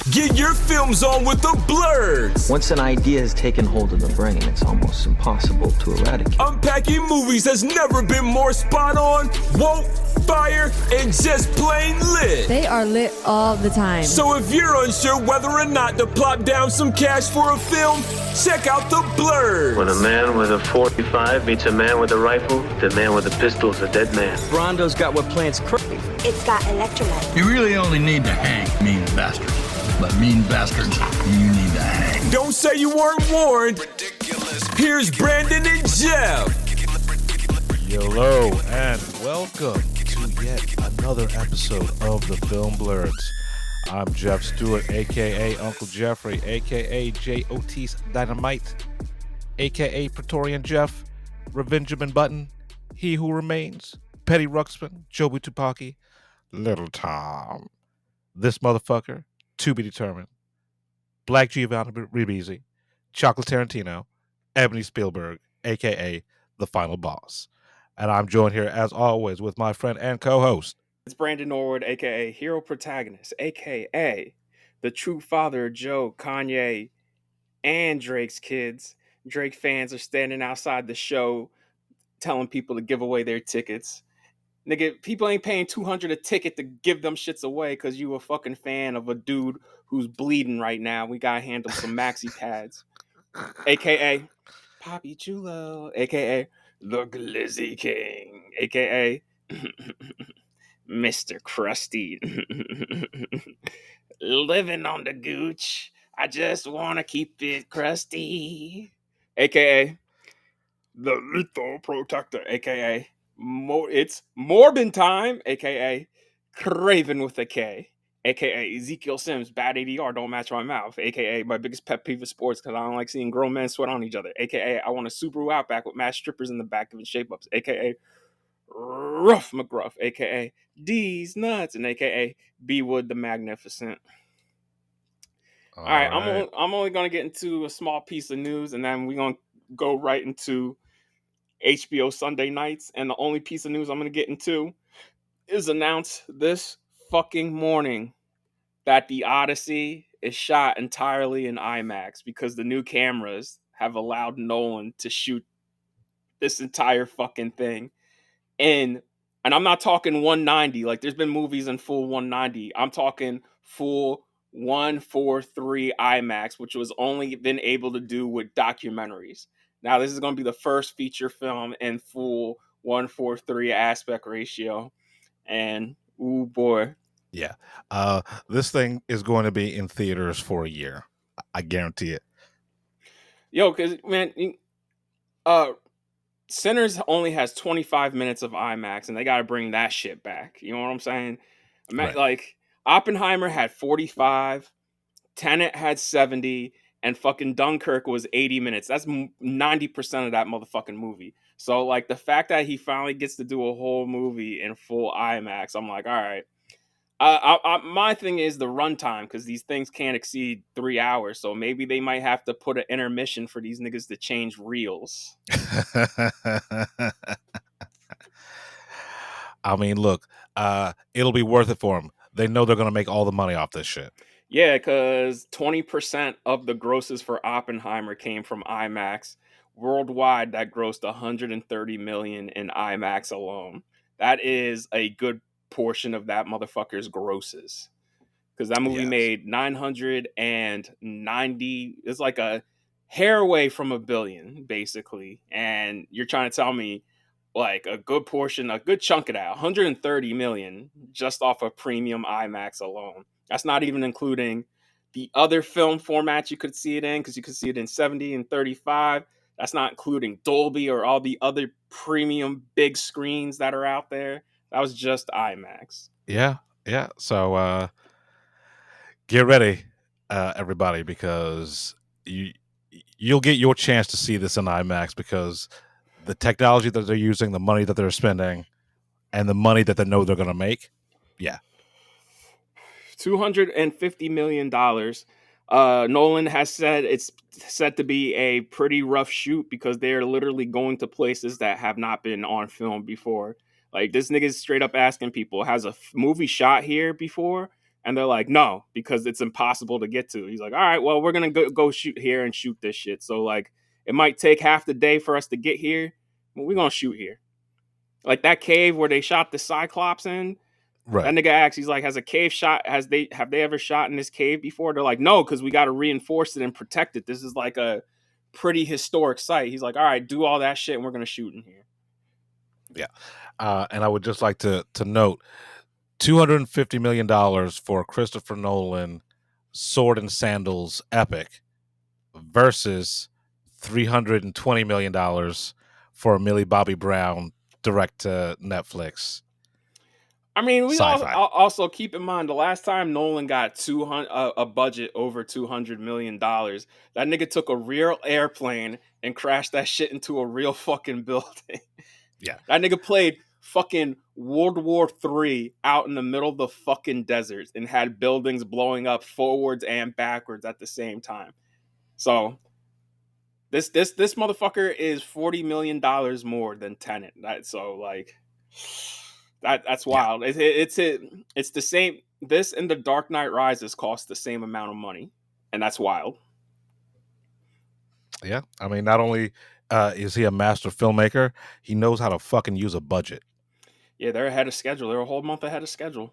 Get your films on with the Blurs. Once an idea has taken hold of the brain, it's almost impossible to eradicate. Unpacking movies has never been more spot on, woke, fire, and just plain lit. They are lit all the time. So if you're unsure whether or not to plop down some cash for a film, check out the Blurs. When a man with a 45 meets a man with a rifle, the man with a pistol is a dead man. Brondo's got what plants crave. It's got electrolyte. You really only need to hang mean bastards. But mean bastards, you need to hang. Don't say you weren't warned. Here's Brandon and Jeff. Hello and welcome to yet another episode of the Film Blurs. I'm Jeff Stewart, aka Uncle Jeffrey, aka J. Otis Dynamite, aka Praetorian Jeff, Revengeman Button, He Who Remains, Petty Ruxpin, Jobu Tupaki, Little Tom. This motherfucker, to be determined. Black Giovanni Ribisi, Chocolate Tarantino, Ebony Spielberg, aka The Final Boss. And I'm joined here, as always, with my friend and co-host. It's Brandon Norwood, aka Hero Protagonist, aka the true father of Joe, Kanye, and Drake's kids. Drake fans are standing outside the show telling people to give away their tickets. Nigga, people ain't paying $200 a ticket to give them shits away because you a fucking fan of a dude who's bleeding right now. We gotta handle some maxi pads. AKA Poppy Chulo. AKA the Glizzy King. AKA Mr. Krusty. Living on the gooch. I just wanna keep it crusty. AKA the Lethal Protector. AKA it's Morbin time, aka Craven with a K, aka Ezekiel Sims, bad ADR, don't match my mouth, aka my biggest pet peeve of sports because I don't like seeing grown men sweat on each other, aka I want a Subaru Outback with matched strippers in the back giving shape-ups, aka Rough McGruff, aka D's Nuts, and aka B Wood the Magnificent. All right. I'm only going to get into a small piece of news, and then we're going to go right into HBO Sunday nights, and the only piece of news I'm going to get into is announced this fucking morning that the Odyssey is shot entirely in IMAX because the new cameras have allowed Nolan to shoot this entire fucking thing and I'm not talking 190, like there's been movies in full 190. I'm talking full 143 IMAX, which was only been able to do with documentaries. Now, this is going to be the first feature film in full 1:43 aspect ratio. And, ooh, boy. Yeah. This thing is going to be in theaters for a year. I guarantee it. Yo, because, man, Sinners only has 25 minutes of IMAX, and they got to bring that shit back. You know what I'm saying? Right. Like, Oppenheimer had 45, Tenet had 70, and fucking Dunkirk was 80 minutes. That's 90% of that motherfucking movie. So, like, the fact that he finally gets to do a whole movie in full IMAX, I'm like, all right. My thing is the runtime, because these things can't exceed 3 hours. So maybe they might have to put an intermission for these niggas to change reels. I mean, look, it'll be worth it for them. They know they're going to make all the money off this shit. Yeah, because 20% of the grosses for Oppenheimer came from IMAX. Worldwide, that grossed $130 million in IMAX alone. That is a good portion of that motherfucker's grosses. Because that movie made 990. It's like a hair away from $1 billion, basically. And you're trying to tell me, like, a good portion, a good chunk of that, 130 million, just off of premium IMAX alone. That's not even including the other film formats you could see it in, because you could see it in 70 and 35. That's not including Dolby or all the other premium big screens that are out there. That was just IMAX. Yeah. So get ready, everybody, because you'll get your chance to see this in IMAX, because the technology that they're using, the money that they're spending, and the money that they know they're going to make. Yeah. $250 million. Nolan has said it's set to be a pretty rough shoot because they're literally going to places that have not been on film before. Like, this nigga's straight up asking people, has a movie shot here before? And they're like, no, because it's impossible to get to. He's like, all right, well, we're going to go shoot here and shoot this shit. So, like, it might take half the day for us to get here, but we're going to shoot here. Like that cave where they shot the Cyclops in. Right. That nigga asks, he's like, has a cave shot, have they ever shot in this cave before? They're like, no, because we got to reinforce it and protect it. This is like a pretty historic site. He's like, all right, do all that shit and we're going to shoot in here. Yeah. And I would just like to note, $250 million for Christopher Nolan sword and sandals epic versus $320 million for a Millie Bobby Brown direct to Netflix. I mean, we Sci-fi. also keep in mind the last time Nolan got a budget over $200 million, that nigga took a real airplane and crashed that shit into a real fucking building. Yeah. That nigga played fucking World War III out in the middle of the fucking desert and had buildings blowing up forwards and backwards at the same time. So this motherfucker is $40 million more than Tenet. That's wild. Yeah. It's the same. This and The Dark Knight Rises cost the same amount of money, and that's wild. Yeah, I mean, not only is he a master filmmaker, he knows how to fucking use a budget. Yeah, they're ahead of schedule. They're a whole month ahead of schedule.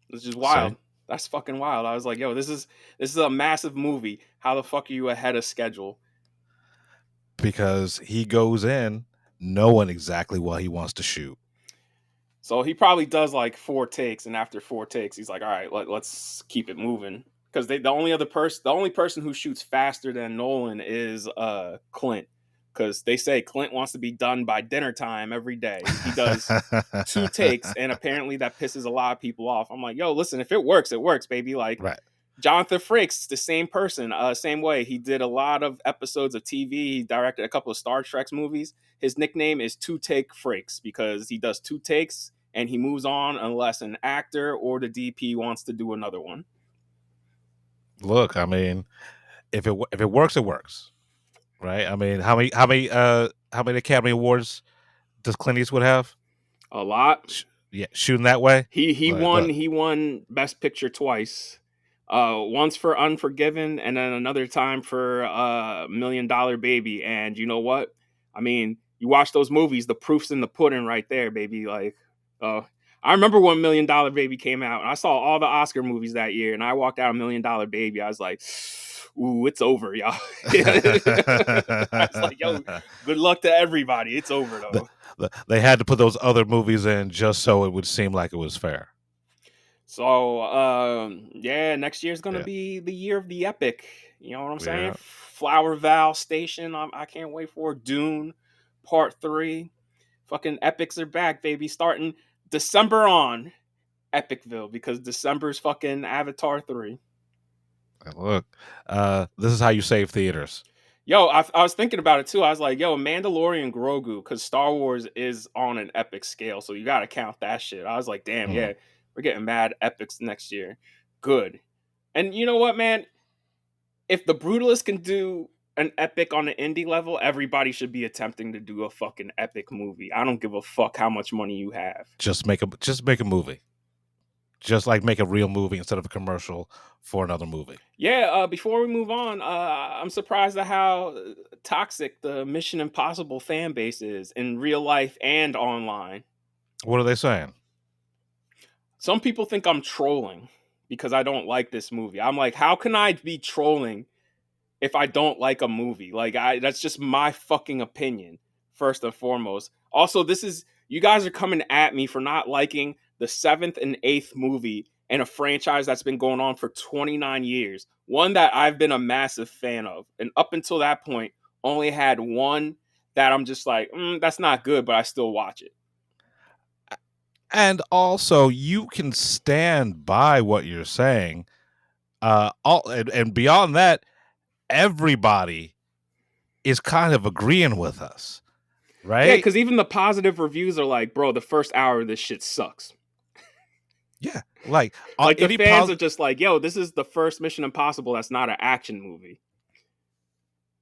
It's just wild. That's fucking wild. I was like, yo, this is a massive movie. How the fuck are you ahead of schedule? Because he goes in knowing exactly what he wants to shoot. So he probably does like 4 takes, and after 4 takes, he's like, all right, let's keep it moving. Because the only person who shoots faster than Nolan is Clint. Because they say Clint wants to be done by dinner time every day. He does 2 takes, and apparently that pisses a lot of people off. I'm like, yo, listen, if it works, baby. Like, right. Jonathan Frakes, the same person, same way. He did a lot of episodes of TV. He directed a couple of Star Trek movies. His nickname is 2 Take Frakes because he does 2 takes and he moves on unless an actor or the DP wants to do another one. Look, I mean, if it works, it works. Right? I mean, how many Academy Awards does Clint Eastwood have? A lot. Yeah, shooting that way. He won Best Picture twice. Once for Unforgiven and then another time for $1 Million Baby. And you know what? I mean, you watch those movies, the proof's in the pudding right there, baby. Like, I remember when $1 Million Baby came out, and I saw all the Oscar movies that year, and I walked out $1 Million Baby. I was like, ooh, it's over, y'all. I was like, yo, good luck to everybody. It's over, though. They had to put those other movies in just so it would seem like it was fair. So, next year's going to be the year of the epic. You know what I'm saying? Flower Val Station. I can't wait for Dune Part 3. Fucking epics are back, baby. Starting December on Epicville because December's fucking Avatar 3. Look, this is how you save theaters. Yo, I was thinking about it too. I was like, yo, Mandalorian Grogu, because Star Wars is on an epic scale, so you got to count that shit. I was like, damn, yeah, we're getting mad epics next year. Good. And you know what, man? If the Brutalist can do an epic on an indie level, everybody should be attempting to do a fucking epic movie. I don't give a fuck how much money you have. Just make a movie. Just like make a real movie instead of a commercial for another movie. Yeah, before we move on, I'm surprised at how toxic the Mission Impossible fan base is in real life and online. What are they saying? Some people think I'm trolling because I don't like this movie. I'm like, how can I be trolling if I don't like a movie? Like, that's just my fucking opinion, first and foremost. Also, you guys are coming at me for not liking the 7th and 8th movie in a franchise that's been going on for 29 years. One that I've been a massive fan of. And up until that point, only had one that I'm just like, that's not good, but I still watch it. And also, you can stand by what you're saying. And beyond that, everybody is kind of agreeing with us, right? Yeah, because even the positive reviews are like, bro, the first hour of this shit sucks. Yeah, like the fans are just like, yo, this is the first Mission Impossible that's not an action movie.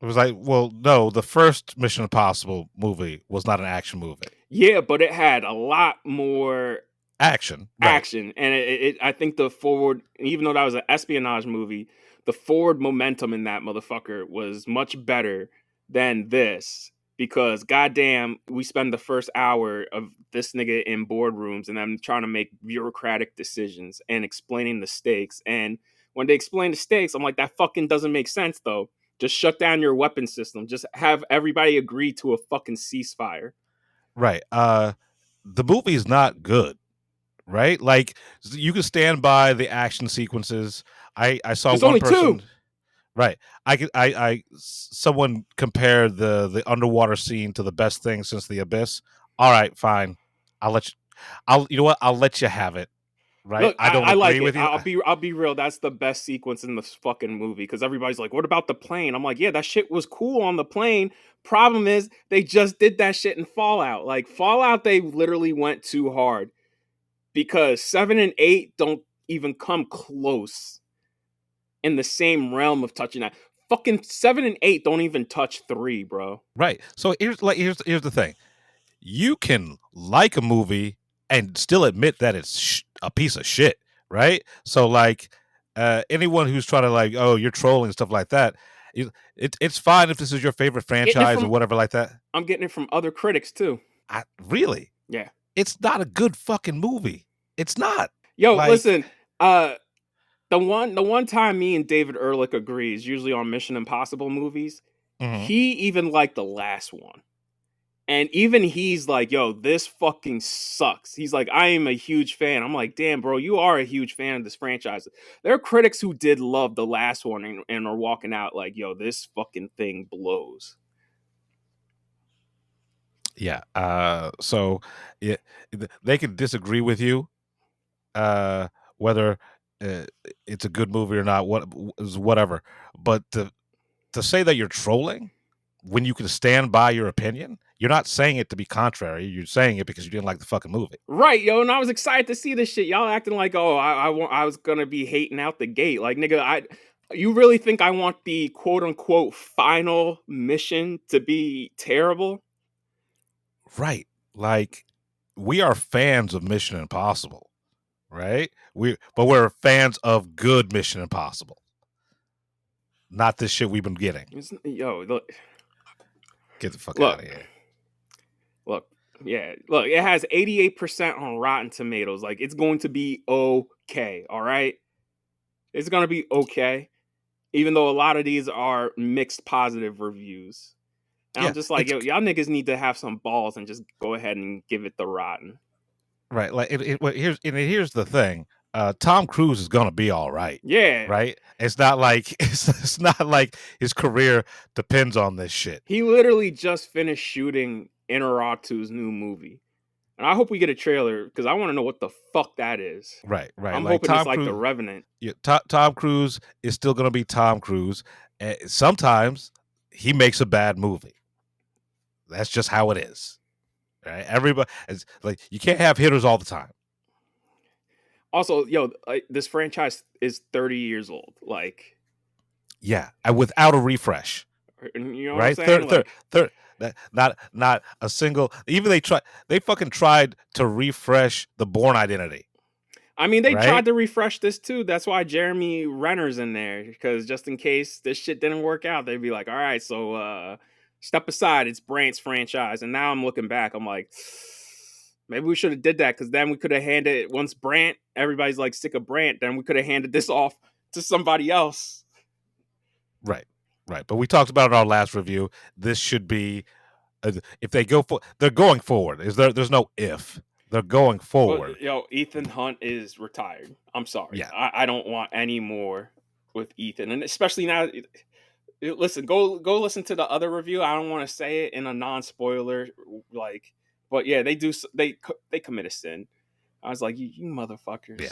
It was like, well, no, the first Mission Impossible movie was not an action movie. Yeah, but it had a lot more action, right? Action, and I think the forward, even though that was an espionage movie, the forward momentum in that motherfucker was much better than this. Because goddamn, we spend the first hour of this nigga in boardrooms and I'm trying to make bureaucratic decisions and explaining the stakes. And when they explain the stakes, I'm like, that fucking doesn't make sense though. Just shut down your weapon system. Just have everybody agree to a fucking ceasefire. Right. The movie is not good. Right? Like you can stand by the action sequences. I saw There's one only person. two. Right. Someone compared the underwater scene to the best thing since The Abyss. All right, fine. You know what? I'll let you have it. Right? Look, I don't I like agree it. with you. I'll be real. That's the best sequence in this fucking movie because everybody's like, "What about the plane?" I'm like, "Yeah, that shit was cool on the plane." Problem is, they just did that shit in Fallout. Like Fallout, they literally went too hard because 7 and 8 don't even come close in the same realm of touching that. Fucking 7 and 8 don't even touch 3, bro. Right. So here's the thing. You can like a movie and still admit that it's a piece of shit, right? So like anyone who's trying to like, oh, you're trolling and stuff like that, it's fine if this is your favorite franchise or whatever like that. I'm getting it from other critics too. Really? Yeah. It's not a good fucking movie. It's not. Yo, like, listen, the one time me and David Ehrlich agrees, usually on Mission Impossible movies, he even liked the last one. And even he's like, yo, this fucking sucks. He's like, I am a huge fan. I'm like, damn, bro, you are a huge fan of this franchise. There are critics who did love the last one and are walking out like, yo, this fucking thing blows. Yeah. So they can disagree with you, whether it's a good movie or not, whatever. But to say that you're trolling when you can stand by your opinion, you're not saying it to be contrary. You're saying it because you didn't like the fucking movie. Right, yo, and I was excited to see this shit. Y'all acting like, oh, I was gonna be hating out the gate. Like, nigga, you really think I want the quote unquote final mission to be terrible? Right. Like, we are fans of Mission Impossible, right? But we're fans of good Mission Impossible. Not this shit we've been getting. Yo, look. Get the fuck out of here. Look, it has 88% on Rotten Tomatoes. Like, it's going to be okay, all right? It's going to be okay, even though a lot of these are mixed positive reviews. And I'm just like, yo, y'all niggas need to have some balls and just go ahead and give it the rotten. Right. Like, here's the thing. Tom Cruise is gonna be all right. Yeah. Right. It's not like it's not like his career depends on this shit. He literally just finished shooting Inarritu's new movie, and I hope we get a trailer because I want to know what the fuck that is. Right. I'm like hoping Tom it's like Cruise, The Revenant. Yeah. Tom Cruise is still gonna be Tom Cruise. Sometimes he makes a bad movie. That's just how it is. Right. Everybody is like, you can't have hitters all the time. Also, yo, this franchise is 30 years old. Like, yeah, without a refresh. You know right? What I'm saying? Third, not a single. Even they fucking tried to refresh the Bourne Identity. I mean, they tried to refresh this too. That's why Jeremy Renner's in there, because just in case this shit didn't work out, they'd be like, all right, so step aside. It's Brant's franchise. And now I'm looking back, I'm like, maybe we should have did that, because then we could have handed, once Brant, everybody's like sick of Brant, then we could have handed this off to somebody else. Right. But we talked about it in our last review. This should be, if they go for, they're going forward. There's no if. They're going forward. Well, Ethan Hunt is retired. I'm sorry. Yeah. I don't want any more with Ethan, and especially now. Listen, go listen to the other review. I don't want to say it in a non-spoiler, but yeah, they commit a sin. I was like, you motherfuckers.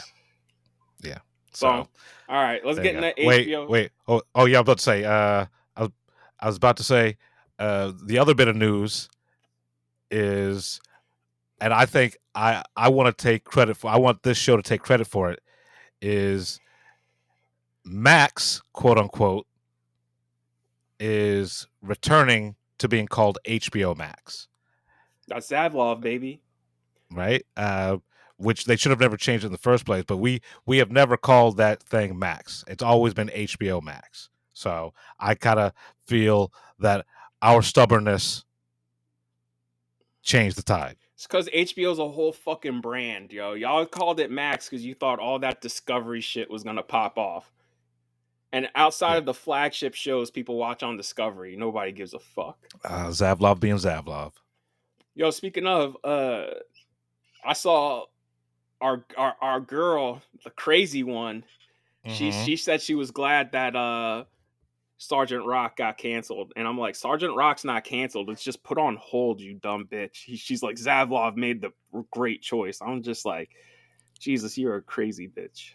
Yeah. So, all right, let's get into HBO. Wait. Oh yeah, I'm about to say. I was about to say. The other bit of news is, and I think I want to take credit for. I want this show to take credit for it. Is Max, quote unquote, is returning to being called HBO Max. That's Zavlov, baby. Right. which they should have never changed in the first place. But we have never called that thing Max. It's always been HBO Max. So I kind of feel that our stubbornness changed the tide. It's because HBO's a whole fucking brand, yo. Y'all called it Max because you thought all that Discovery shit was gonna pop off. And outside of the flagship shows people watch on Discovery, nobody gives a fuck. Zavlov being Zavlov. Yo, speaking of, I saw our girl, the crazy one. She said she was glad that Sergeant Rock got canceled, and I'm like, Sergeant Rock's not canceled. It's just put on hold, you dumb bitch. She's like, Zavlov made the great choice. I'm just like, Jesus, you're a crazy bitch.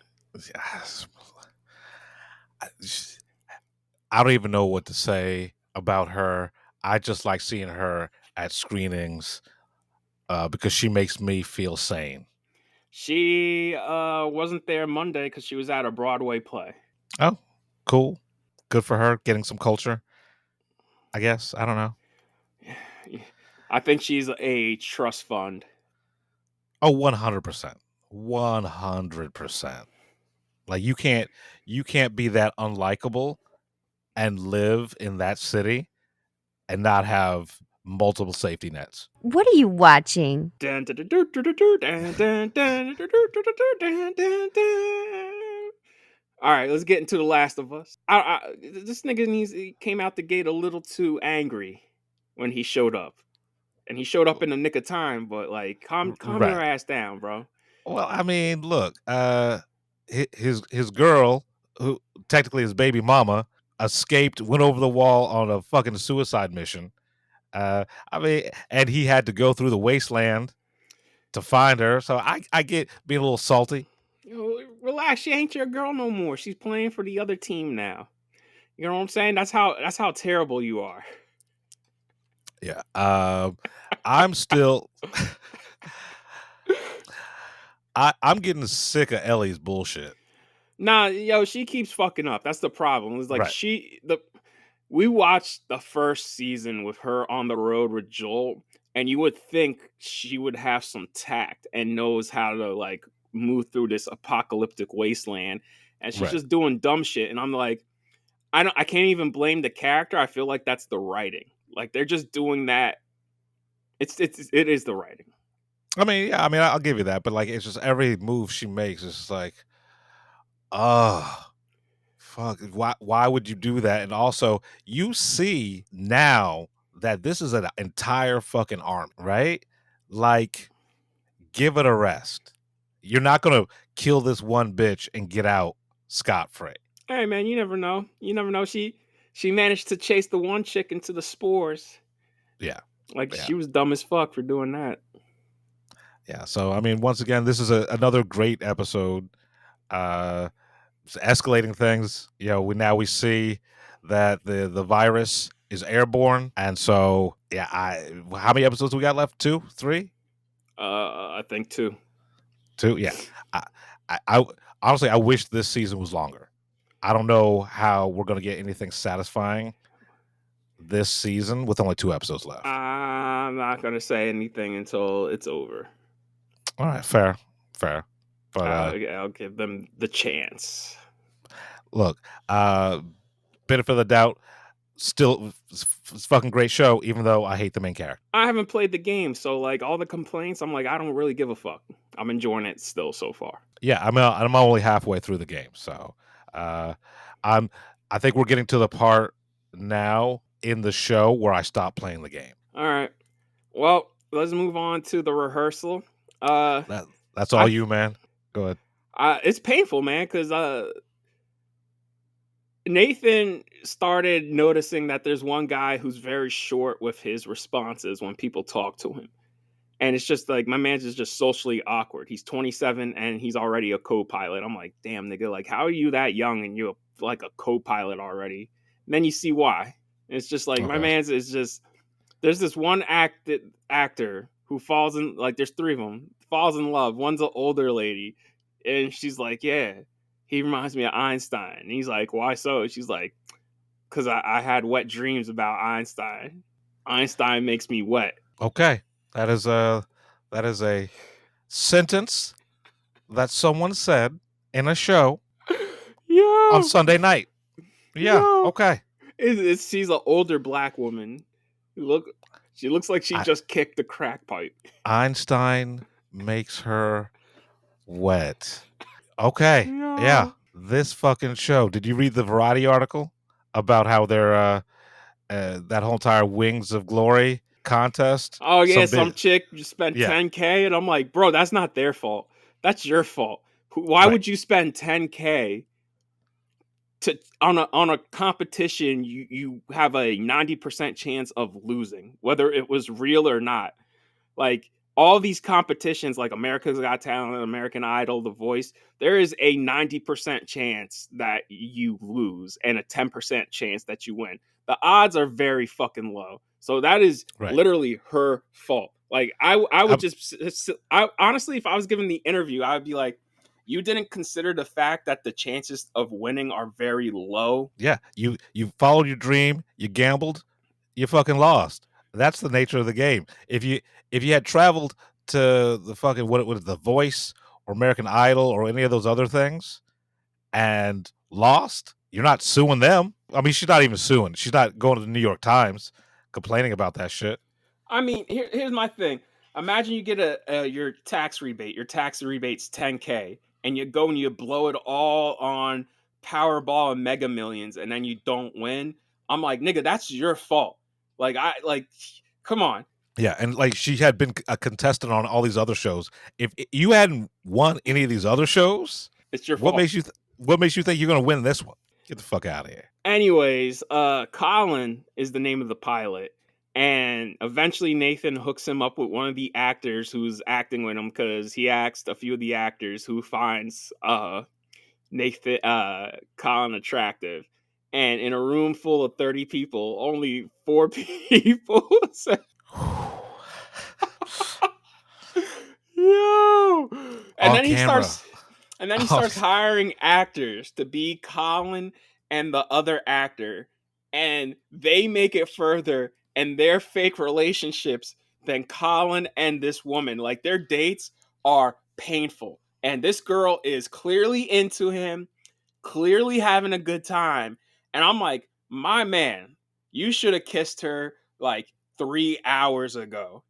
I don't even know what to say about her. I just like seeing her at screenings because she makes me feel sane. She wasn't there Monday because she was at a Broadway play. Oh, cool. Good for her, getting some culture, I guess. I don't know. I think she's a trust fund. Oh, 100%. 100%. Like you can't be that unlikable and live in that city and not have multiple safety nets. What are you watching? All right, let's get into The Last of Us. This nigga he came out the gate a little too angry when he showed up. And he showed up in the nick of time, but like calm your ass down, bro. Well, I mean, look, his girl, who technically his baby mama, escaped, went over the wall on a fucking suicide mission. I mean, and he had to go through the wasteland to find her. So I get being a little salty. Relax, she ain't your girl no more. She's playing for the other team now. You know what I'm saying? That's how terrible you are. Yeah. I'm still I'm getting sick of Ellie's bullshit. Nah, yo, she keeps fucking up. That's the problem. It's like Right. we watched the first season with her on the road with Joel, and you would think she would have some tact and knows how to like move through this apocalyptic wasteland, and she's just doing dumb shit. And I'm like, I can't even blame the character. I feel like that's the writing. Like they're just doing that. It is the writing. I mean, yeah, I'll give you that, but like it's just every move she makes is just like, fuck, why would you do that? And also, you see now that this is an entire fucking army, right? Like, give it a rest. You're not gonna kill this one bitch and get out scot-free. Hey man, you never know. You never know. She managed to chase the one chick into the spores. Yeah. Like she was dumb as fuck for doing that. Yeah. So I mean, once again, this is another great episode. Escalating things. You know, we see that the virus is airborne, and so yeah. How many episodes we got left? 2, 3? I think 2. 2. Yeah. I honestly, I wish this season was longer. I don't know how we're gonna get anything satisfying this season with only 2 episodes left. I'm not gonna say anything until it's over. All right, fair. But I'll give them the chance. Look, benefit of the doubt, still it's fucking great show, even though I hate the main character. I haven't played the game, so like all the complaints, I'm like, I don't really give a fuck. I'm enjoying it still so far. Yeah, I'm only halfway through the game, so I think we're getting to the part now in the show where I stop playing the game. All right. Well, let's move on to the rehearsal. That's all you, man. Go ahead. It's painful, man, because Nathan started noticing that there's one guy who's very short with his responses when people talk to him. And it's just like, my man's is just socially awkward. He's 27 and he's already a co-pilot. I'm like, damn, nigga, like, how are you that young and you're like a co-pilot already? And then you see why. It's just like, my man's is just, there's this one actor who falls in, like, there's 3 of them, falls in love. One's an older lady. And she's like, yeah, he reminds me of Einstein. And he's like, why so? She's like, because I had wet dreams about Einstein. Einstein makes me wet. Okay. That is a sentence that someone said in a show Yo, on Sunday night. Yeah, yo. okay. She's an older black woman. She looks like she just kicked the crack pipe. Einstein makes her wet. Okay, yeah. Yo. This fucking show. Did you read the Variety article about how they're that whole entire Wings of Glory contest? Oh yeah, some chick just spent Yeah. $10K, and I'm like, bro, that's not their fault. That's your fault. Why would you spend $10K on a competition you have a 90% chance of losing, whether it was real or not? Like all these competitions, like America's Got Talent, American Idol, The Voice, there is a 90% chance that you lose and a 10% chance that you win. The odds are very fucking low. So that is literally her fault. Like I would honestly, if I was given the interview, I would be like, you didn't consider the fact that the chances of winning are very low. Yeah, you followed your dream, you gambled, you fucking lost. That's the nature of the game. If you had traveled to the fucking what was The Voice or American Idol or any of those other things and lost, you're not suing them. I mean, she's not even suing. She's not going to the New York Times complaining about that shit. I mean, here's my thing. Imagine you get your tax rebate. Your tax rebate's $10K, and you go and you blow it all on Powerball and Mega Millions, and then you don't win. I'm like, nigga, that's your fault. Like, come on. Yeah, and like she had been a contestant on all these other shows. If you hadn't won any of these other shows, it's your fault. What makes you think you're going to win this one? Get the fuck out of here. Anyways, Colin is the name of the pilot. And eventually Nathan hooks him up with one of the actors who's acting with him, because he asked a few of the actors who finds Nathan Colin attractive. And in a room full of 30 people, only 4 people said, yo. And then he starts hiring actors to be Colin and the other actor, and they make it further and their fake relationships than Colin and this woman. Like, their dates are painful. And this girl is clearly into him, clearly having a good time. And I'm like, my man, you should have kissed her like 3 hours ago,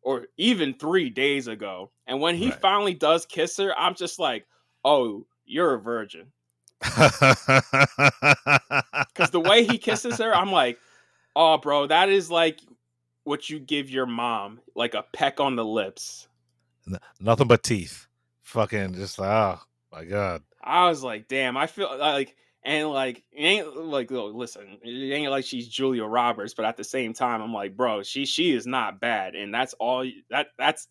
or even 3 days ago. And when he finally does kiss her, I'm just like, oh, you're a virgin. Because the way he kisses her, I'm like, oh, bro, that is like what you give your mom, like a peck on the lips. Nothing but teeth. Fucking just, oh, my God. I was like, damn, I feel like, and like, it ain't like, listen, it ain't like she's Julia Roberts, but at the same time, I'm like, bro, she is not bad. And that's all, that's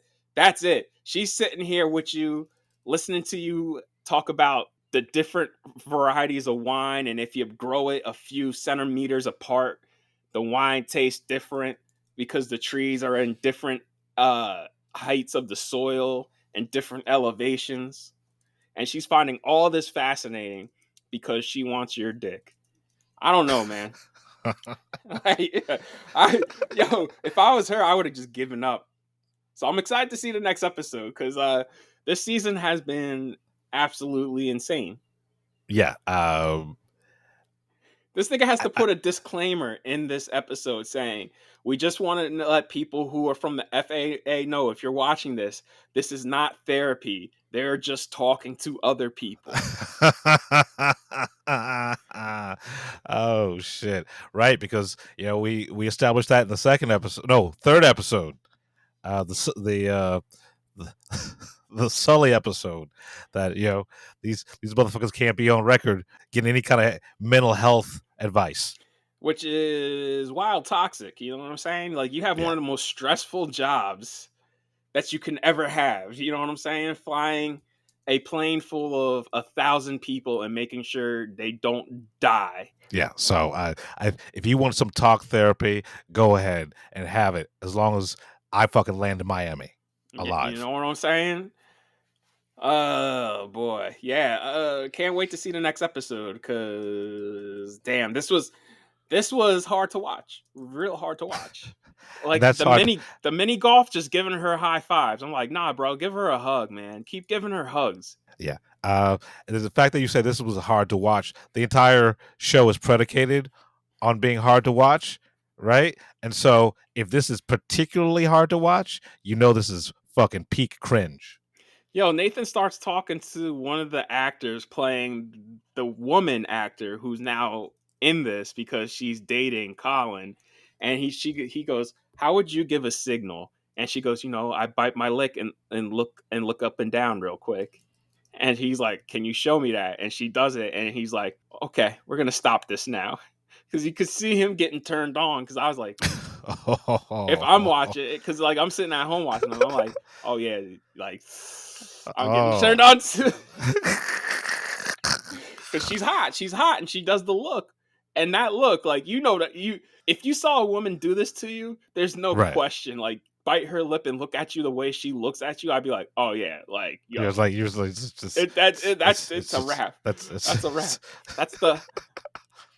it. She's sitting here with you, listening to you talk about the different varieties of wine. And if you grow it a few centimeters apart, the wine tastes different because the trees are in different heights of the soil and different elevations. And she's finding all this fascinating because she wants your dick. I don't know, man. If I was her, I would have just given up. So I'm excited to see the next episode, because this season has been absolutely insane. Yeah. This nigga has to put a disclaimer in this episode saying, we just want to let people who are from the FAA know, if you're watching this, this is not therapy. They're just talking to other people. Oh, shit. Right, because, we established that in the third episode. The Sully episode, that these motherfuckers can't be on record getting any kind of mental health advice, which is wild toxic. You know what I'm saying? Like, you have one of the most stressful jobs that you can ever have. You know what I'm saying? Flying a plane full of 1,000 people and making sure they don't die. Yeah. So if you want some talk therapy, go ahead and have it, as long as I fucking land in Miami alive. You know what I'm saying? Oh boy, yeah. Can't wait to see the next episode, because damn, this was This was hard to watch, real hard to watch. Like That's the hard. mini golf just giving her high fives. I'm like, nah, bro, give her a hug, man. Keep giving her hugs. Yeah. And the fact that you said this was hard to watch, the entire show is predicated on being hard to watch, right? And so if this is particularly hard to watch, you know this is fucking peak cringe. Yo, Nathan starts talking to one of the actors playing the woman actor who's now in this because she's dating Colin, and he goes, "How would you give a signal?" And she goes, "I bite my lip and look up and down real quick." And he's like, "Can you show me that?" And she does it, and he's like, "Okay, we're gonna stop this now," because you could see him getting turned on. Because I was like, if I'm watching it, because like I'm sitting at home watching them, I'm like, oh yeah, like I'm getting turned on too. Because she's hot, and she does the look, and that look, like that if you saw a woman do this to you, there's no question, like bite her lip and look at you the way she looks at you, I'd be like, oh yeah, like yo, yeah, it's like usually it's a wrap. That's a wrap. That's the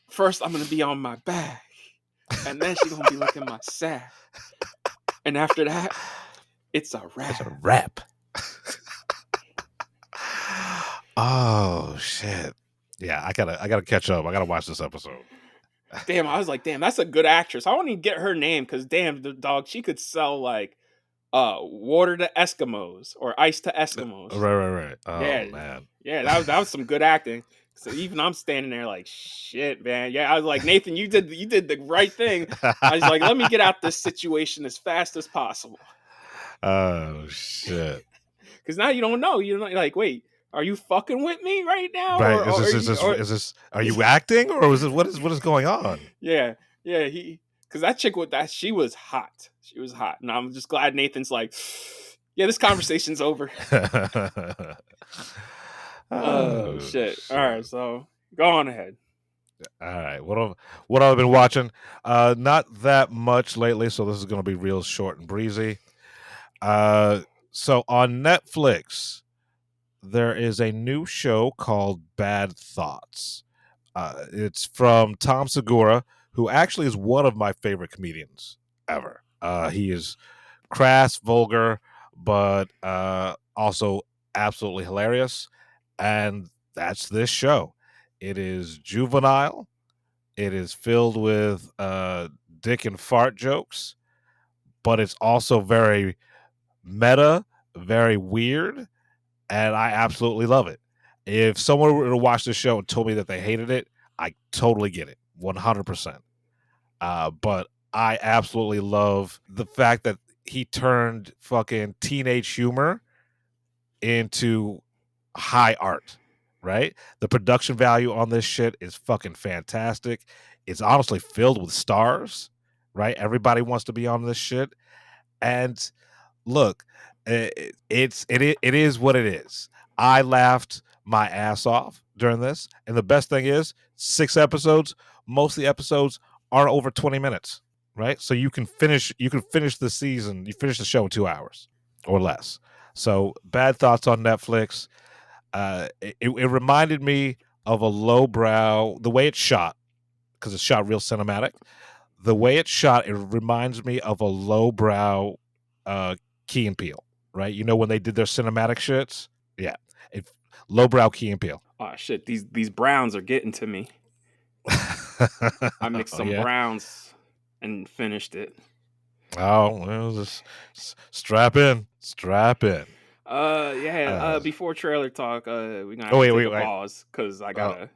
first. I'm gonna be on my back, and then she's gonna be looking my sack, and after that, it's a wrap. It's a wrap. Oh shit! Yeah, I gotta catch up. I gotta watch this episode. Damn, I was like, damn, that's a good actress. I want to get her name because damn, the dog, she could sell like water to Eskimos or ice to Eskimos. Right. Oh yeah, man. Yeah, that was some good acting. So even I'm standing there like, shit, man. Yeah, I was like, Nathan, you did the right thing. I was like, let me get out this situation as fast as possible. Oh shit! Because now you don't know. You're like, wait, are you fucking with me right now? Right? Or is this? Are you acting, or is this what is going on? Yeah. Because that chick she was hot. She was hot, and I'm just glad Nathan's like, yeah, this conversation's over. Oh shit! All right, so go on ahead. All right, what I've been watching? Not that much lately, so this is going to be real short and breezy. So on Netflix, there is a new show called Bad Thoughts. It's from Tom Segura, who actually is one of my favorite comedians ever. He is crass, vulgar, but also absolutely hilarious. And that's this show. It is juvenile. It is filled with dick and fart jokes, but it's also very meta, very weird, and I absolutely love it. If someone were to watch this show and told me that they hated it, I totally get it, 100%. But I absolutely love the fact that he turned fucking teenage humor into high art, right? The production value on this shit is fucking fantastic. It's honestly filled with stars, right? Everybody wants to be on this shit. And look, it is what it is. I laughed my ass off during this, and the best thing is 6 episodes. Most of the episodes are over 20 minutes, right? So you can finish the season, you finish the show in 2 hours or less. So Bad Thoughts on Netflix. It reminded me of a lowbrow, the way it's shot, because it's shot real cinematic. The way it's shot, it reminds me of a lowbrow Key and Peele, right? You know when they did their cinematic shits? Yeah. Lowbrow Key and Peele. Oh shit, these browns are getting to me. I mixed some browns and finished it. Oh, well, just strap in. Before trailer talk, we're gonna take a pause because I gotta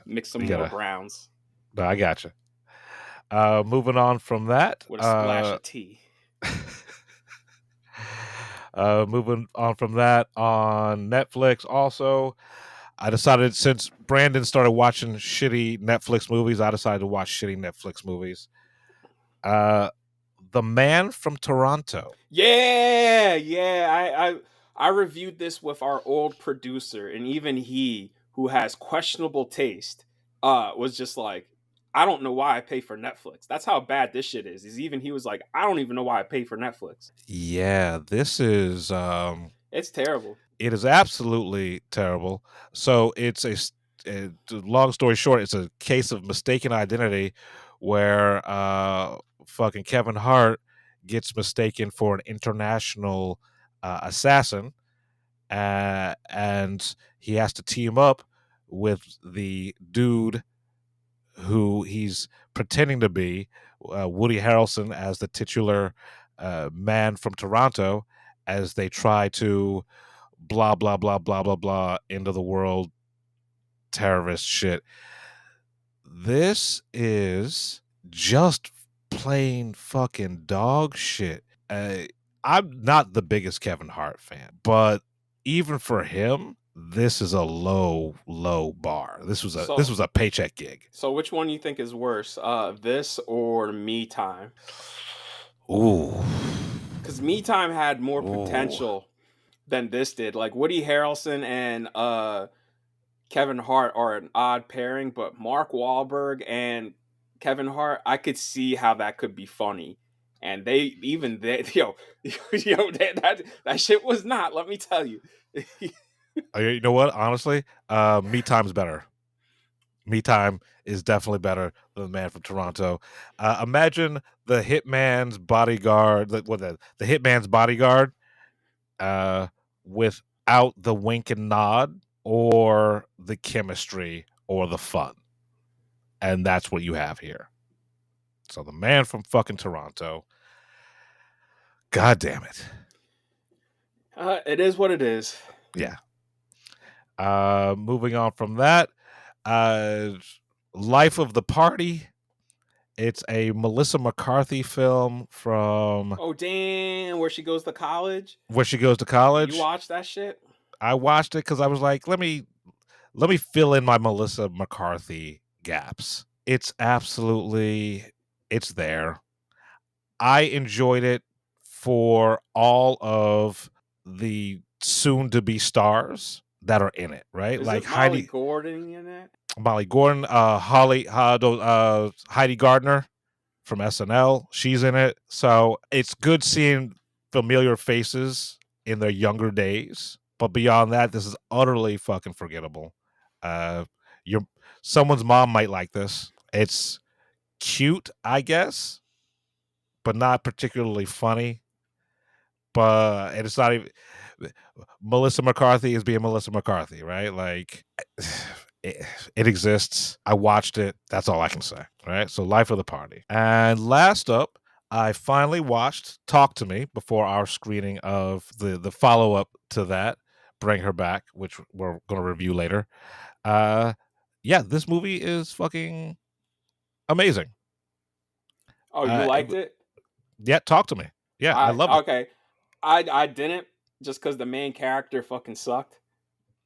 mix some more browns. No, I gotcha. Moving on from that, with a splash of tea. Moving on from that, on Netflix also, I decided, since Brandon started watching shitty Netflix movies, I decided to watch shitty Netflix movies. The Man from Toronto. Yeah. I reviewed this with our old producer, and even he, who has questionable taste, was just like, I don't know why I pay for Netflix. That's how bad this shit is. He was like, I don't even know why I pay for Netflix. Yeah, this is it's terrible. It is absolutely terrible. So it's a long story short, it's a case of mistaken identity where fucking Kevin Hart gets mistaken for an international assassin, and he has to team up with the dude who he's pretending to be, Woody Harrelson as the titular man from Toronto, as they try to blah blah blah blah blah blah into the world terrorist shit. This is just plain fucking dog shit. I'm not the biggest Kevin Hart fan, but even for him, this is a low bar. This was a paycheck gig. So which one you think is worse, this or Me Time? Ooh, because Me Time had more potential than this did. Like Woody Harrelson and Kevin Hart are an odd pairing, but Mark Wahlberg and Kevin Hart, I could see how that could be funny. And that shit was not. Let me tell you. You know what? Honestly, Me Time's better. Me Time is definitely better than The Man from Toronto. Imagine the hitman's bodyguard, the hitman's bodyguard, without the wink and nod or the chemistry or the fun, and that's what you have here. So The Man from fucking Toronto. God damn it. It is what it is. Yeah. Moving on from that, Life of the Party. It's a Melissa McCarthy film from... Oh, damn. Where she goes to college? Where she goes to college. You watched that shit? I watched it because I was like, let me fill in my Melissa McCarthy gaps. It's there. I enjoyed it for all of the soon-to-be stars that are in it, right? Is like it Molly Gordon in it? Molly Gordon, Heidi Gardner from SNL, she's in it. So it's good seeing familiar faces in their younger days. But beyond that, this is utterly fucking forgettable. Someone's mom might like this. It's cute, I guess, but not particularly funny. But it's not even... Melissa McCarthy is being Melissa McCarthy, right? Like, it exists. I watched it. That's all I can say, right? So Life of the Party. And last up, I finally watched Talk to Me before our screening of the follow-up to that, Bring Her Back, which we're going to review later. This movie is fucking amazing. Oh, you liked it? Yeah, Talk to Me. Yeah, I love it. Okay. I didn't, just because the main character fucking sucked.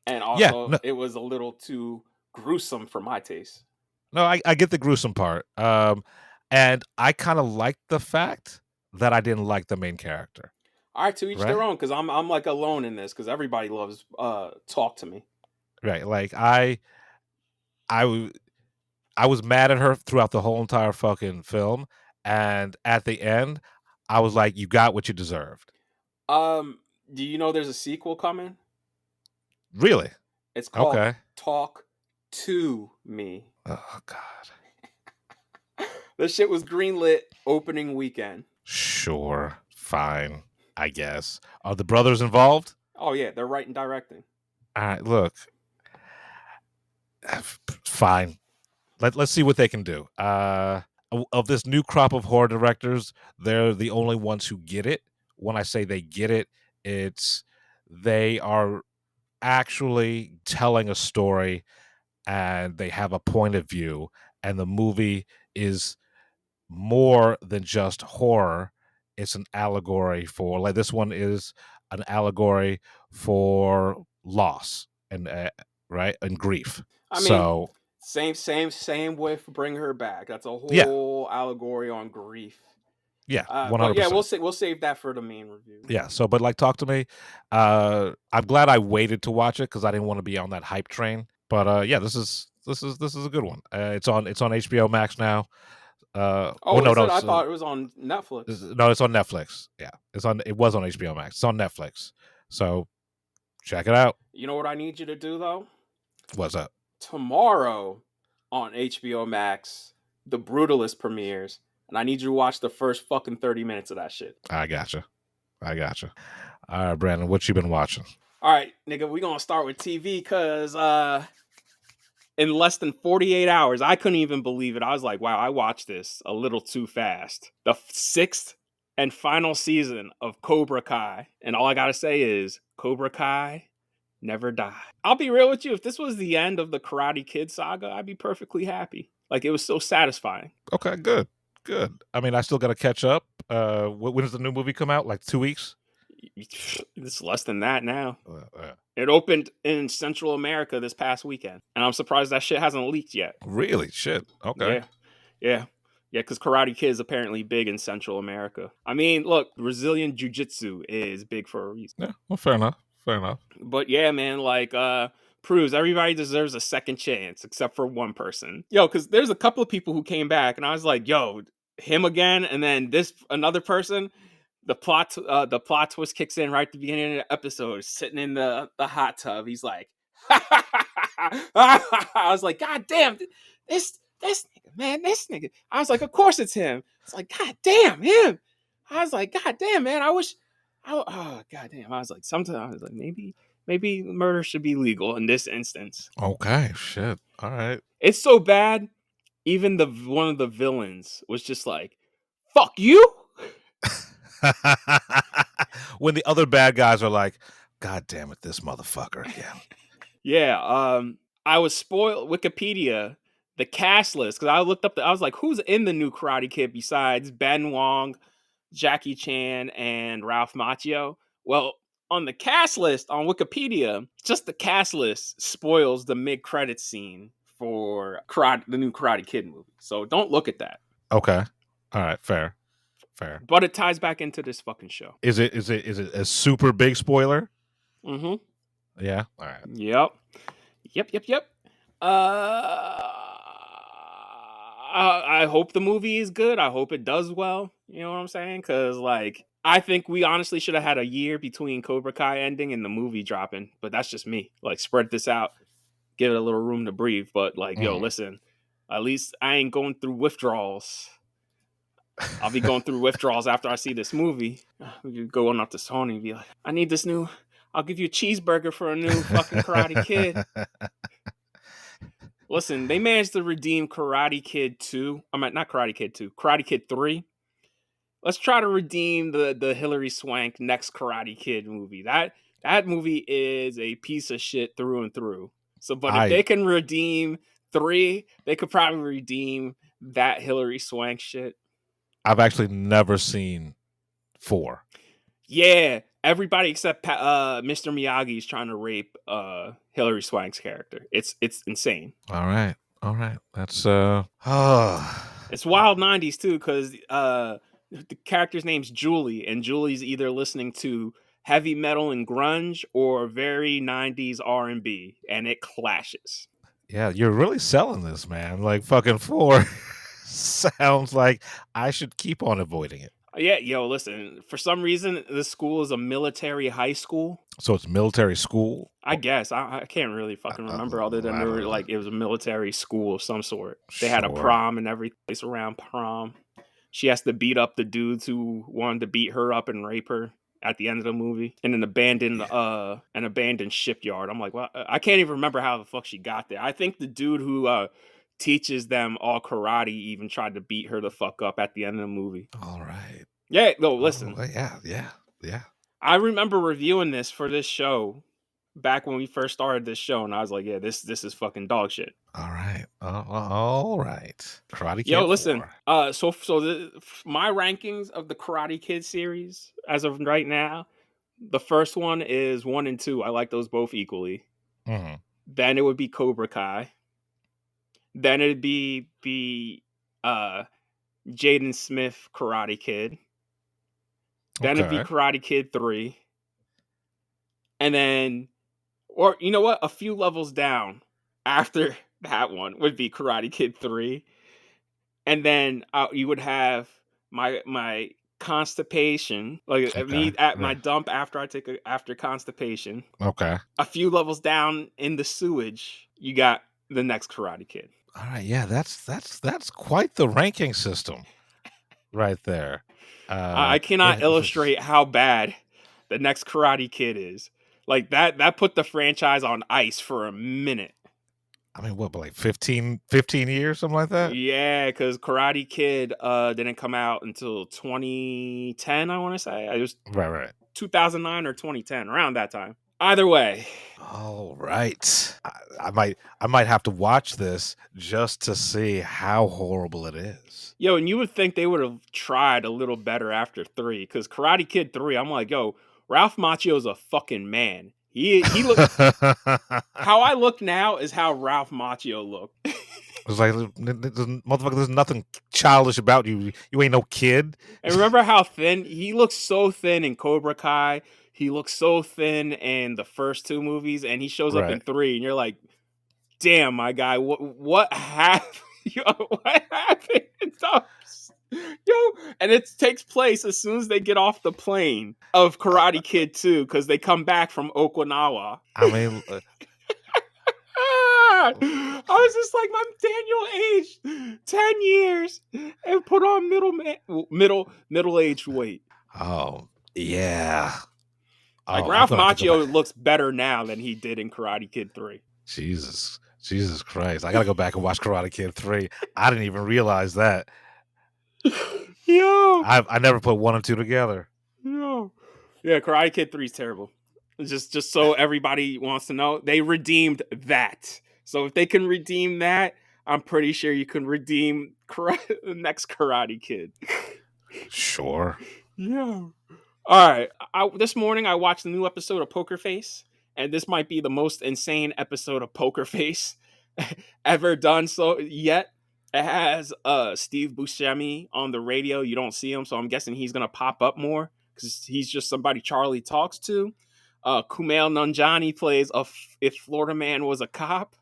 And also, it was a little too gruesome for my taste. No, I get the gruesome part. And I kind of liked the fact that I didn't like the main character. All right, to each their own, because I'm like alone in this, because everybody loves Talk to Me. Right, like I was mad at her throughout the whole entire fucking film, and at the end, I was like, "You got what you deserved." Do you know there's a sequel coming? Really? It's called Talk to Me. Oh God. This shit was greenlit opening weekend. Sure, fine, I guess. Are the brothers involved? Oh yeah, they're writing, directing. All right, look, fine. Let's see what they can do. Of this new crop of horror directors, they're the only ones who get it. When I say they get it, it's they are actually telling a story and they have a point of view, and the movie is more than just horror. It's an allegory for, like, this one is an allegory for loss and and grief. I mean, same with Bring Her Back. That's a whole allegory on grief. Yeah, 100%. But yeah, we'll save that for the main review. Yeah, so but like, Talk to Me. I'm glad I waited to watch it because I didn't want to be on that hype train. But yeah, this is a good one. It's on HBO Max now. I thought it was on Netflix. No, it's on Netflix. Yeah, it was on HBO Max. It's on Netflix. So check it out. You know what I need you to do though? What's up? tomorrow on HBO Max, The Brutalist premieres, and I need you to watch the first fucking 30 minutes of that shit. I gotcha. All right, Brandon, what you been watching? All right, nigga, we gonna start with TV because in less than 48 hours, I couldn't even believe it. I was like, wow, I watched this a little too fast. The 6th and final season of Cobra Kai. And all I gotta say is, Cobra Kai, never die. I'll be real with you. If this was the end of the Karate Kid saga, I'd be perfectly happy. Like, it was so satisfying. Okay, good. I mean, I still got to catch up. When does the new movie come out? Like 2 weeks? It's less than that now. It opened in Central America this past weekend, and I'm surprised that shit hasn't leaked yet. Really? Shit. Okay. Yeah, because Karate Kid is apparently big in Central America. I mean, look, Brazilian Jiu-Jitsu is big for a reason. Yeah, well, fair enough. But yeah, man, like, proves everybody deserves a second chance, except for one person. Yo, because there's a couple of people who came back, and I was like, yo, him again, and then another person. The plot twist kicks in right at the beginning of the episode, sitting in the hot tub. He's like, I was like, God damn, this nigga, man, this nigga. I was like, of course it's him. It's like, God damn, him. I was like, God damn, man, oh, God damn. I was like, sometimes I was like, maybe murder should be legal in this instance. Okay, shit. All right. It's so bad, even one of the villains was just like, fuck you. When the other bad guys are like, God damn it, this motherfucker again. Yeah, I was spoiled. Wikipedia, the cast list, because I looked up, I was like, who's in the new Karate Kid besides Ben Wong, Jackie Chan, and Ralph Macchio? Well, on the cast list on Wikipedia, just the cast list spoils the mid-credits scene for the new Karate Kid movie. So don't look at that. Okay. All right, fair. But it ties back into this fucking show. Is it a super big spoiler? Mm-hmm. Yeah. All right. Yep. I hope the movie is good. I hope it does well. You know what I'm saying? Because, like, I think we honestly should have had a year between Cobra Kai ending and the movie dropping. But that's just me. Like, spread this out. Give it a little room to breathe. But, like, yo, listen. At least I ain't going through withdrawals. I'll be going through withdrawals after I see this movie. We could go on up to Sony and be like, I need this new... I'll give you a cheeseburger for a new fucking Karate Kid. Listen, they managed to redeem Karate Kid 2. I mean, not Karate Kid 2. Karate Kid 3. Let's try to redeem the Hilary Swank next Karate Kid movie. That movie is a piece of shit through and through. So, but if they can redeem 3, they could probably redeem that Hilary Swank shit. I've actually never seen 4. Yeah, everybody except Mr. Miyagi is trying to rape Hilary Swank's character. It's insane. All right. That's It's wild 90s too, because the character's name's Julie, and Julie's either listening to heavy metal and grunge or very 90s R&B, and it clashes. Yeah, you're really selling this, man. Like, fucking 4 sounds like I should keep on avoiding it. Yeah, yo, listen, for some reason, this school is a military high school. So it's military school? I guess. I can't really fucking remember other than it was a military school of some sort. They had a prom and every place around prom. She has to beat up the dudes who wanted to beat her up and rape her at the end of the movie in an abandoned shipyard. I'm like, well, I can't even remember how the fuck she got there. I think the dude who teaches them all karate even tried to beat her the fuck up at the end of the movie. All right. Yeah, no, listen. Oh, yeah. I remember reviewing this for this show back when we first started this show, and I was like, yeah, this is fucking dog shit. All right. All right. Karate Kid. Yo, listen. So my rankings of the Karate Kid series as of right now, the first one is 1 and 2. I like those both equally. Mm-hmm. Then it would be Cobra Kai. Then it'd be Jaden Smith Karate Kid. Then it'd be Karate Kid 3. And then, or you know what? A few levels down after that one would be Karate Kid 3. And then you would have my constipation, like me at my dump after constipation. Okay. A few levels down in the sewage, you got the next Karate Kid. All right, yeah, that's quite the ranking system right there. I cannot illustrate how bad the next Karate Kid is. Like that put the franchise on ice for a minute. I mean, what, like 15 years, something like that? Yeah, because Karate Kid didn't come out until 2010, I want to say. It was Right. 2009 or 2010, around that time. Either way. All right. I might have to watch this just to see how horrible it is. Yo, and you would think they would have tried a little better after 3, because Karate Kid 3, I'm like, yo, Ralph Macchio's a fucking man. He look how I look now is how Ralph Macchio looked. It's like, motherfucker, there's nothing childish about you. You ain't no kid. And remember how thin he looks? So thin in Cobra Kai. He looks so thin in the first 2 movies, and he shows up in 3, and you're like, damn, my guy, what happened? Yo, what happened? Yo, and it takes place as soon as they get off the plane of Karate Kid 2, because they come back from Okinawa. I mean, I was just like, my Daniel aged 10 years and put on middle-aged weight. Oh, yeah. Like, Ralph Macchio looks better now than he did in Karate Kid 3. Jesus Christ. I got to go back and watch Karate Kid 3. I didn't even realize that. Yo. I never put 1 and 2 together. Yo. Yeah, Karate Kid 3 is terrible. Just so everybody wants to know, they redeemed that. So if they can redeem that, I'm pretty sure you can redeem the next Karate Kid. Sure. Yeah. All right. This morning I watched a new episode of Poker Face, and this might be the most insane episode of Poker Face ever done so yet. It has Steve Buscemi on the radio. You don't see him, so I'm guessing he's gonna pop up more because he's just somebody Charlie talks to. Kumail Nanjiani plays if Florida Man was a cop,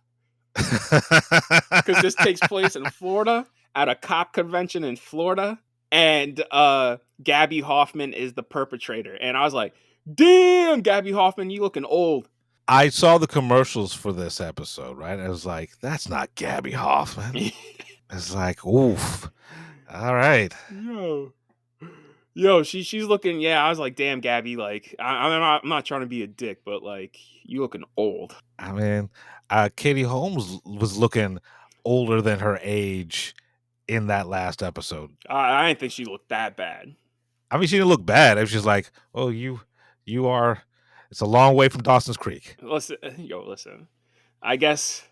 because this takes place in Florida at a cop convention in Florida. And Gabby Hoffman is the perpetrator. And I was like, damn, Gabby Hoffman, you looking old. I saw the commercials for this episode, right? I was like, that's not Gabby Hoffman. It's like, oof. All right. Yo, she's looking, yeah, I was like, damn, Gabby, like, I'm not trying to be a dick, but, like, you looking old. I mean, Katie Holmes was looking older than her age in that last episode. I didn't think she looked that bad. I mean, she didn't look bad. It was just like, oh, you are, it's a long way from Dawson's Creek. Listen. I guess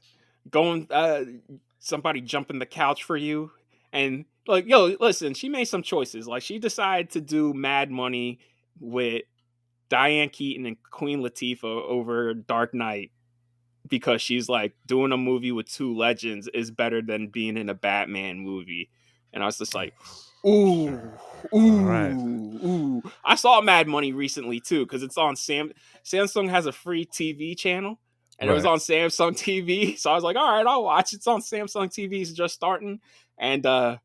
somebody jumping the couch for you, and like, yo, listen, she made some choices. Like, she decided to do Mad Money with Diane Keaton and Queen Latifah over Dark Knight, because she's like, doing a movie with 2 legends is better than being in a Batman movie. And I was just like, ooh. I saw Mad Money recently too, because it's on Samsung has a free TV channel, and it was on Samsung TV. So I was like, all right, I'll watch. It's on Samsung TV. It's just starting. And I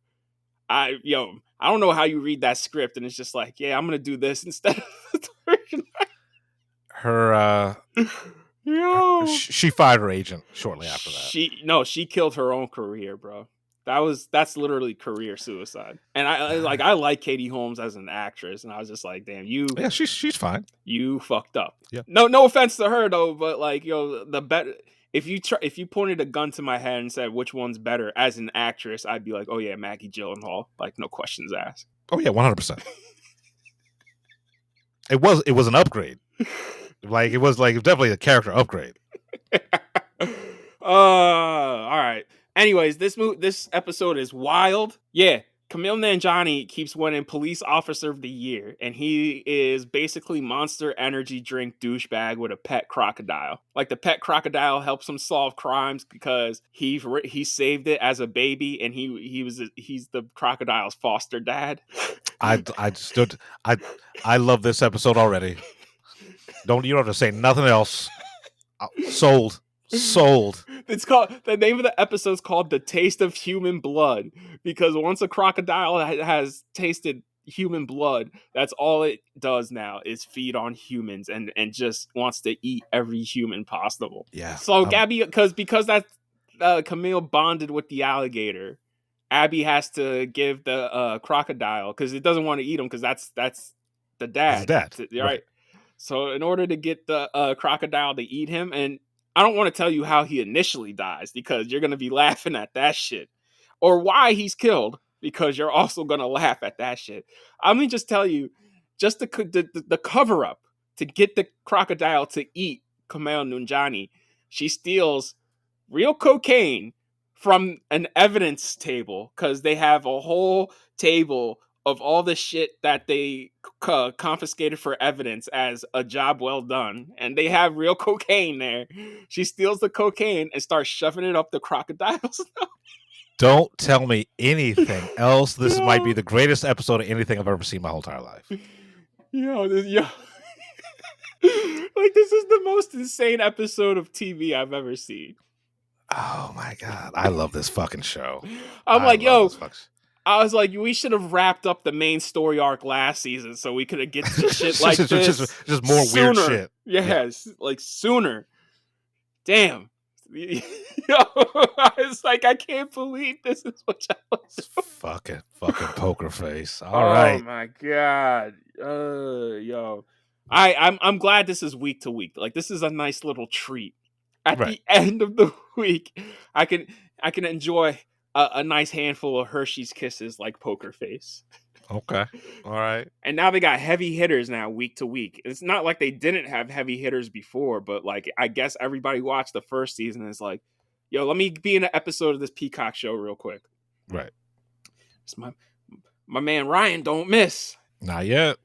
don't know how you read that script, and it's just like, yeah, I'm gonna do this instead of her Yo. She fired her agent shortly after that. She killed her own career, bro. That's literally career suicide. And I like Katie Holmes as an actress, and I was just like, damn, yeah, she's fine. You fucked up. Yeah. No offense to her though, but like, yo, the better if you pointed a gun to my head and said which one's better as an actress, I'd be like, oh yeah, Maggie Gyllenhaal, like no questions asked. Oh yeah, 100%. It was an upgrade. Like, it was definitely a character upgrade. All right. Anyways, this episode is wild. Yeah, Kumail Nanjiani keeps winning Police Officer of the Year, and he is basically Monster Energy drink douchebag with a pet crocodile. Like, the pet crocodile helps him solve crimes because he saved it as a baby, and he's the crocodile's foster dad. I love this episode already. You don't have to say nothing else. Sold. It's called, the name of the episode is called The Taste of Human Blood, because once a crocodile has tasted human blood, that's all it does now is feed on humans and just wants to eat every human possible. Yeah. So Gabby, because Camille bonded with the alligator, Abby has to give the crocodile because it doesn't want to eat him because that's the That's his dad, dad. right? So in order to get the crocodile to eat him, and I don't want to tell you how he initially dies because you're gonna be laughing at that shit, or why he's killed because you're also gonna laugh at that shit. I'm gonna just tell you, just the cover up to get the crocodile to eat Kumail Nanjiani. She steals real cocaine from an evidence table because they have a whole table of all the shit that they confiscated for evidence as a job well done, and they have real cocaine there. She steals the cocaine and starts shoving it up the crocodile's. Don't tell me anything else. This might be the greatest episode of anything I've ever seen my whole entire life. Yo. Like, this is the most insane episode of TV I've ever seen. Oh my god, I love this fucking show. I'm like, yo, this I was like, we should have wrapped up the main story arc last season so we could have get to shit like this. Just more sooner. Weird shit. Yes, like sooner. Damn. Yo, I was like, I can't believe this is what y'all do. Fucking poker face. All right. Oh my god. Yo. I'm glad this is week to week. Like, this is a nice little treat. At the end of the week, I can enjoy a nice handful of Hershey's Kisses like Poker Face. Okay. All right. And now they got heavy hitters now week to week. It's not like they didn't have heavy hitters before, but like, I guess everybody watched the first season and is like, yo, let me be in an episode of this Peacock show real quick. Right. It's my man Ryan don't miss. Not yet.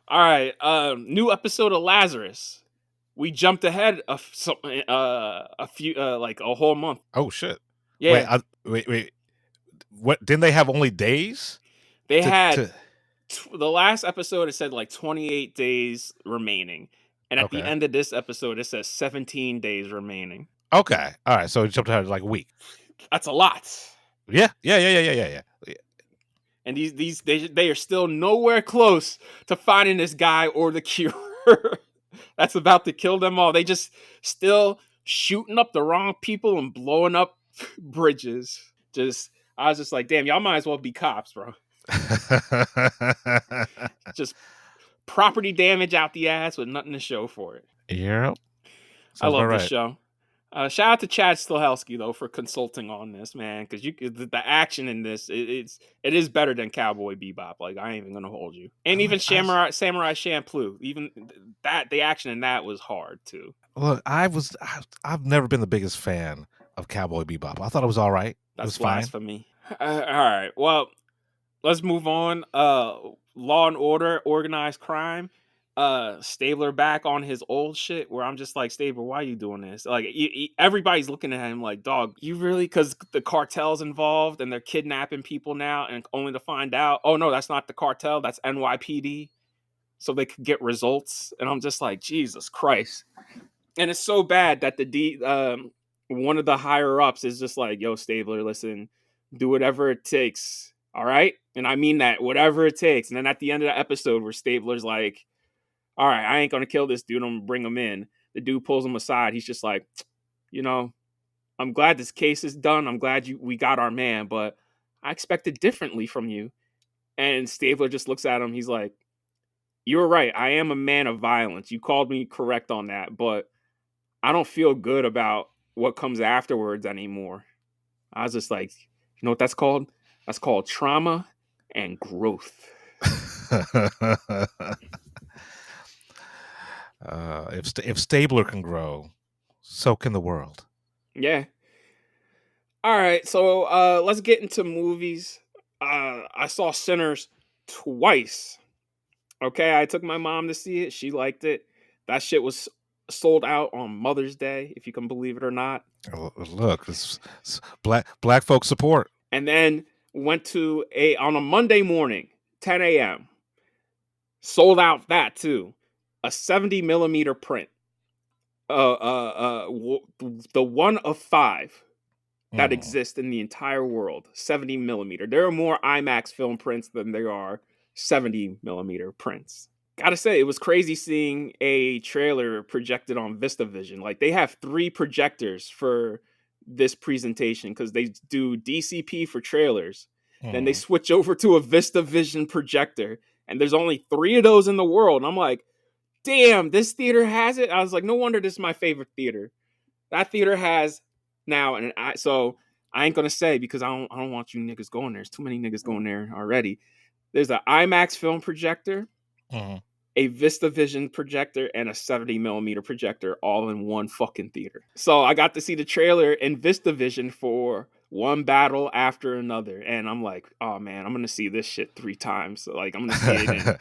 All right. New episode of Lazarus. We jumped ahead of a few like a whole month. Oh shit. Yeah. Wait. What, didn't they have only days? They had the last episode, it said like 28 days remaining. And at the end of this episode, it says 17 days remaining. Okay. All right. So it jumped ahead like a week. That's a lot. Yeah. And they are still nowhere close to finding this guy or the cure that's about to kill them all. They just still shooting up the wrong people and blowing up bridges. I was just like, damn, y'all might as well be cops, bro. Just property damage out the ass with nothing to show for it. Yeah. I love this show. Shout out to Chad Stahelski though for consulting on this, man, because the action in this it is better than Cowboy Bebop. Like, I ain't even gonna hold you. And even Samurai Champloo, even that the action in that was hard too. Look, I've never been the biggest fan of Cowboy Bebop. I thought it was all right. That's it was blasphemy. All right, well, let's move on. Law and Order, Organized Crime. Stabler back on his old shit where I'm just like, Stabler, why are you doing this? Like, everybody's looking at him like, dog, you really? Because the cartel's involved and they're kidnapping people now, and only to find out, oh no, that's not the cartel, that's NYPD, so they could get results. And I'm just like, Jesus Christ. And it's so bad that one of the higher ups is just like, yo, Stabler, listen, do whatever it takes, all right? And I mean that, whatever it takes. And then at the end of the episode where Stabler's like, all right, I ain't going to kill this dude, I'm going to bring him in. The dude pulls him aside. He's just like, you know, I'm glad this case is done. I'm glad we got our man, but I expected differently from you. And Stabler just looks at him. He's like, you're right. I am a man of violence. You called me correct on that, but I don't feel good about what comes afterwards anymore. I was just like, you know what that's called? That's called trauma and growth. If Stabler can grow, so can the world. Yeah. All right, so let's get into movies. I saw Sinners twice. Okay, I took my mom to see it. She liked it. That shit was sold out on Mother's Day, if you can believe it or not. Look, it's black folk support. And then went to on a Monday morning, 10 a.m. Sold out that too. A 70 millimeter print. The one of 5 that exist in the entire world. 70 millimeter. There are more IMAX film prints than there are 70 millimeter prints. Gotta say, it was crazy seeing a trailer projected on VistaVision. Like, they have 3 projectors for this presentation because they do DCP for trailers. Then they switch over to a VistaVision projector, and there's only 3 of those in the world. And I'm like, damn, this theater has it. I was like, no wonder this is my favorite theater. That theater has now, so I ain't gonna say because I don't want you niggas going there. There's too many niggas going there already. There's an IMAX film projector, a VistaVision projector, and a 70 millimeter projector all in one fucking theater. So I got to see the trailer in VistaVision for one battle after another. And I'm like, oh man, I'm going to see this shit 3 times. So like, I'm going to see it in,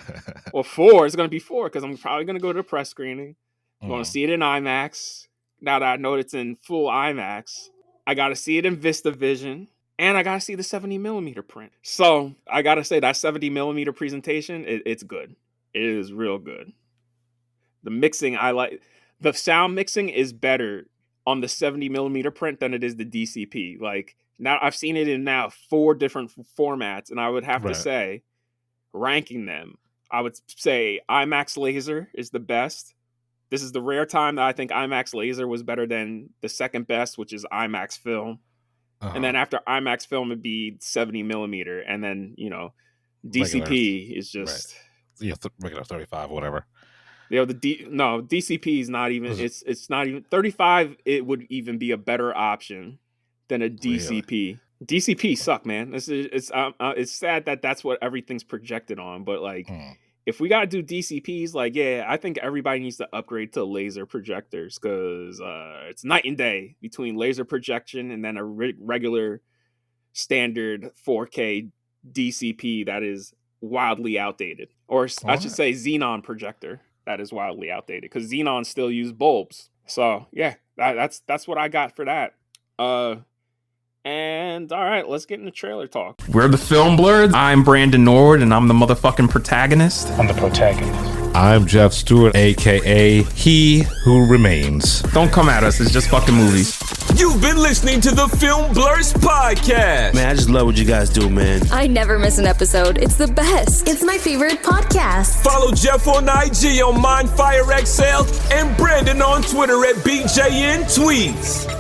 well, 4. It's going to be 4 because I'm probably going to go to the press screening. I'm going to see it in IMAX. Now that I know it's in full IMAX, I got to see it in VistaVision. And I got to see the 70 millimeter print. So I got to say that 70 millimeter presentation, it's good. It is real good. The mixing, I like. The sound mixing is better on the 70 millimeter print than it is the DCP. Like, now I've seen it in now 4 different formats. And I would have to say, ranking them, I would say IMAX Laser is the best. This is the rare time that I think IMAX Laser was better than the second best, which is IMAX Film. And then after IMAX Film, it'd be 70 millimeter. And then, you know, DCP is just... regular 35 or whatever. You know, DCP is not even... It's not even... 35, it would even be a better option than a DCP. Really? DCP suck, man. It's sad that that's what everything's projected on. But, like, if we got to do DCPs, like, yeah, I think everybody needs to upgrade to laser projectors because it's night and day between laser projection and then a regular standard 4K DCP that is wildly outdated. Or I should say Xenon projector that is wildly outdated because Xenon still use bulbs. So, yeah, that's what I got for that. And all right, let's get into trailer talk. We're the Film Blurs. I'm Brandon Norwood, and I'm the motherfucking protagonist. I'm the protagonist. I'm Jeff Stewart, aka He Who Remains. Don't come at us. It's just fucking movies. You've been listening to the Film Blurs podcast. Man, I just love what you guys do, man. I never miss an episode. It's the best. It's my favorite podcast. Follow Jeff on IG on MindFireXL and Brandon on Twitter at BJN Tweets.